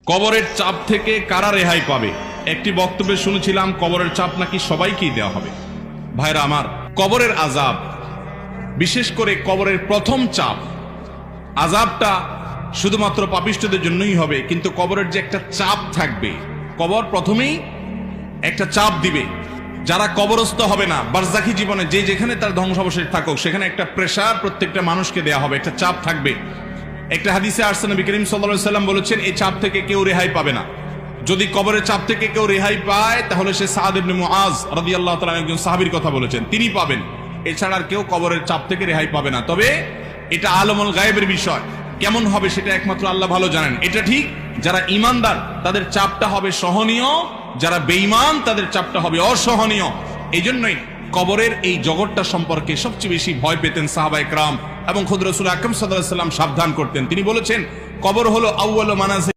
কবরের চাপ থেকে কারা রেহাই পাবে? একটি বক্তব্যে শুনেছিলাম কবরের চাপ নাকি সবাইকেই দেওয়া হবে। ভাইরা আমার, কবরের আযাব, বিশেষ করে কবরের প্রথম চাপ, আযাবটা শুধুমাত্র পাপিষ্ঠদের জন্যই হবে, কিন্তু কবরের যে একটা চাপ থাকবে, কবর প্রথমেই একটা চাপ দিবে। যারা কবরস্থ হবে না, বারজাখী জীবনে যে যেখানে তার ধ্বংসাবশেষ থাকুক, সেখানে একটা প্রেসার প্রত্যেকটা মানুষকে দেয়া হবে, একটা চাপ থাকবে। একটা হাদিসে আসছে, নবী করিম সাল্লাল্লাহু আলাইহি সাল্লাম বলেছেন, এই চাপ থেকে কেউ রেহাই পাবে না। যদি কবরের চাপ থেকে কেউ রেহাই পায়, তাহলে সে সাদ ইবনে মুআজ রাদিয়াল্লাহু তাআলা একজন সাহাবীর কথা বলেছেন, তিনি পাবেন। এছাড়া আর কেউ কবরের চাপ থেকে রেহাই পাবে না। তবে এটা আলমুল গায়েবের বিষয়, কেমন হবে সেটা একমাত্র আল্লাহ ভালো জানেন। এটা ঠিক, যারা ঈমানদার তাদের চাপটা হবে সহনীয়, যারা বেঈমান তাদের চাপটা হবে অসহনীয়। এই জন্যই কবরের এই জগৎটা সম্পর্কে সবচেয়ে বেশি ভয় পেতেন সাহাবায়ে কেরাম এবং খুদ রাসূল আকরাম সাল্লাল্লাহু আলাইহি ওয়াসাল্লাম সাবধান করতেন। তিনি বলেছেন, কবর হলো আউয়ালু মানাজিল